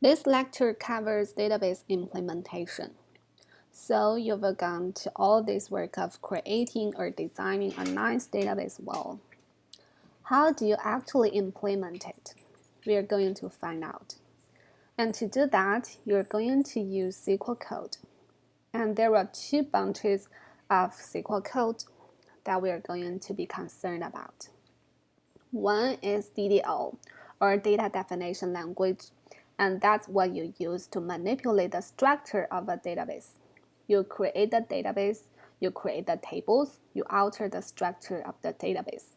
This lecture covers database implementation. So you've gone to all this work of creating or designing a nice database well. How do you actually implement it? We are going to find out. And to do that, you're going to use SQL code. And there are two bunches of SQL code that we are going to be concerned about. One is DDL, or Data Definition Language, and that's what you use to manipulate the structure of a database. You create the database, you create the tables, you alter the structure of the database.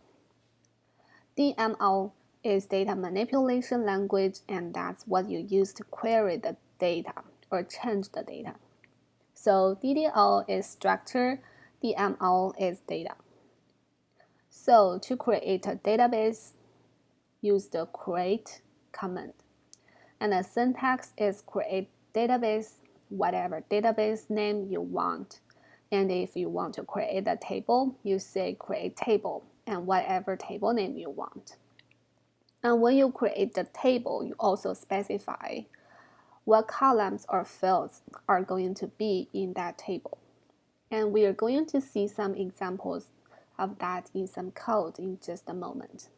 DML is data manipulation language, and that's what you use to query the data or change the data. So DDL is structure, DML is data. So to create a database, use the create command. And the syntax is create database, whatever database name you want. And if you want to create a table, you say create table and whatever table name you want. And when you create the table, you also specify what columns or fields are going to be in that table. And we are going to see some examples of that in some code in just a moment.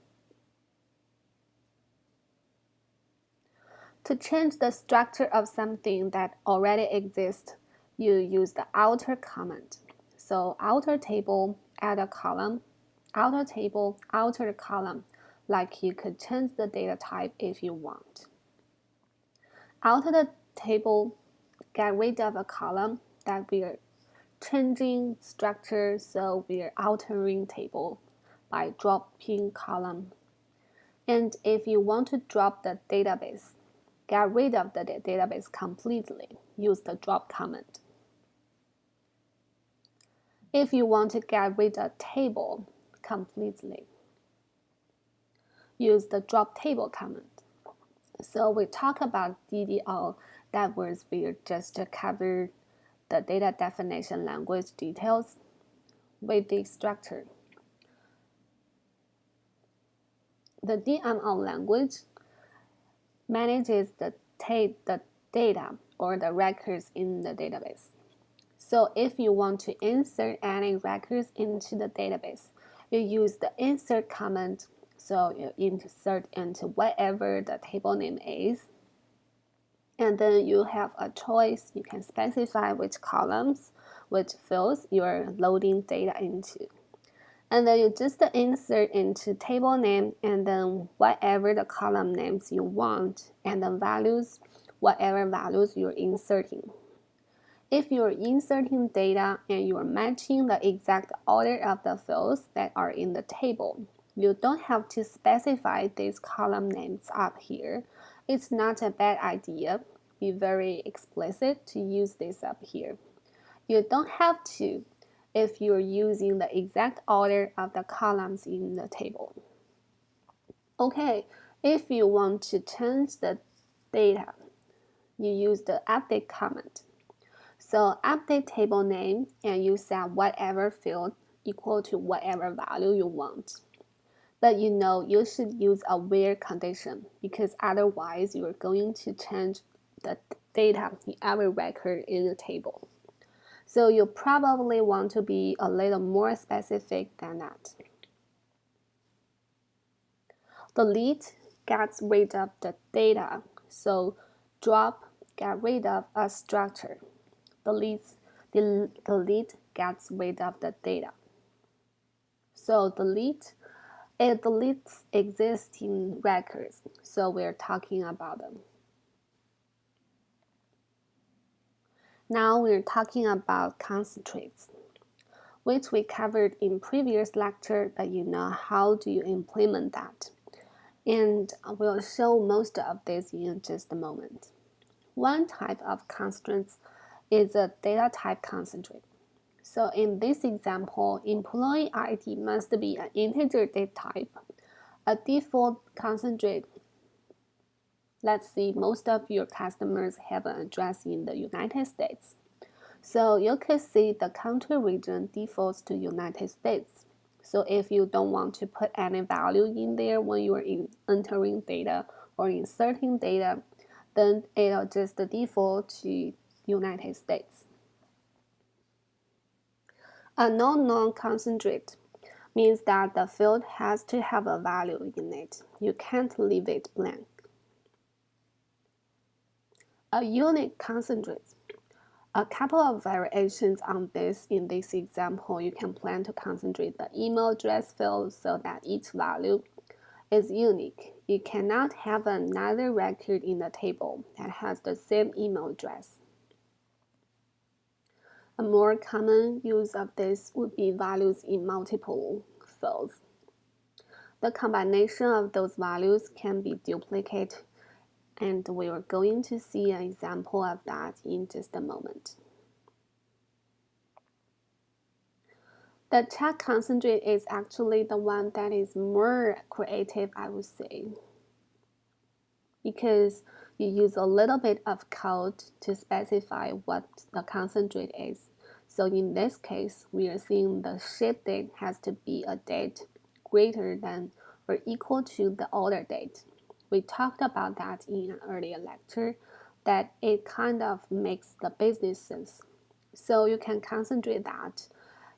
To change the structure of something that already exists, you use the alter command. So alter table, add a column, alter table, alter the column, like you could change the data type if you want. Alter the table, get rid of a column that we are changing structure, so we are altering table by dropping column. And if you want to drop the database, get rid of the database completely, use the drop command. If you want to get rid of table completely, use the drop table command. So we talk about DDL, that was we just covered the data definition language details with the structure. The DML language manages the data or the records in the database. So if you want to insert any records into the database, you use the insert command. So you insert into whatever the table name is. And then you have a choice. You can specify which columns, which fields you're loading data into. And then you just insert into table name and then whatever the column names you want, and then values, whatever values you're inserting. If you're inserting data and you're matching the exact order of the fields that are in the table, you don't have to specify these column names up here. It's not a bad idea. Be very explicit to use this up here. You don't have to if you're using the exact order of the columns in the table. Okay, if you want to change the data, you use the update command. So update table name and you set whatever field equal to whatever value you want. But you know you should use a where condition because otherwise you're going to change the data in every record in the table. So you probably want to be a little more specific than that. Delete gets rid of the data. So drop get rid of a structure. Delete gets rid of the data. So delete, it deletes existing records. So we're talking about them. Now we're talking about concentrates, which we covered in previous lecture, but you know how do you implement that. And we'll show most of this in just a moment. One type of constraints is a data type concentrate. So in this example, employee ID must be an integer data type. A default concentrate, let's see, most of your customers have an address in the United States. So you can see the country region defaults to United States. So if you don't want to put any value in there when you are entering data or inserting data, then it'll just default to United States. A non-concentrate means that the field has to have a value in it. You can't leave it blank. A unique concentrate. A couple of variations on this. In this example, you can plan to concentrate the email address field so that each value is unique. You cannot have another record in the table that has the same email address. A more common use of this would be values in multiple fields. The combination of those values can be duplicated, and we are going to see an example of that in just a moment. The check concentrate is actually the one that is more creative, I would say, because you use a little bit of code to specify what the concentrate is. So in this case, we are seeing the ship date has to be a date greater than or equal to the order date. We talked about that in an earlier lecture, that it kind of makes the business sense. So you can concentrate that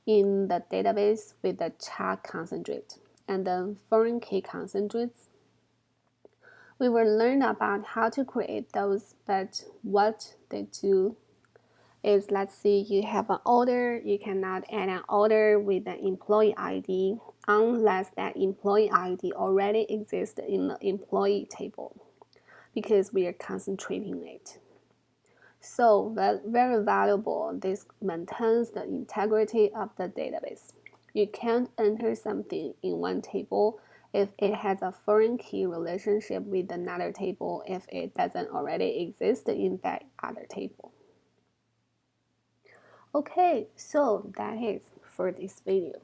in the database with the check concentrate and then foreign key concentrates. We will learn about how to create those, but what they do is, let's say you have an order, you cannot add an order with an employee ID unless that employee ID already exists in the employee table, because we are concentrating it. So very valuable. This maintains the integrity of the database. You can't enter something in one table if it has a foreign key relationship with another table if it doesn't already exist in that other table. Okay, so that is for this video.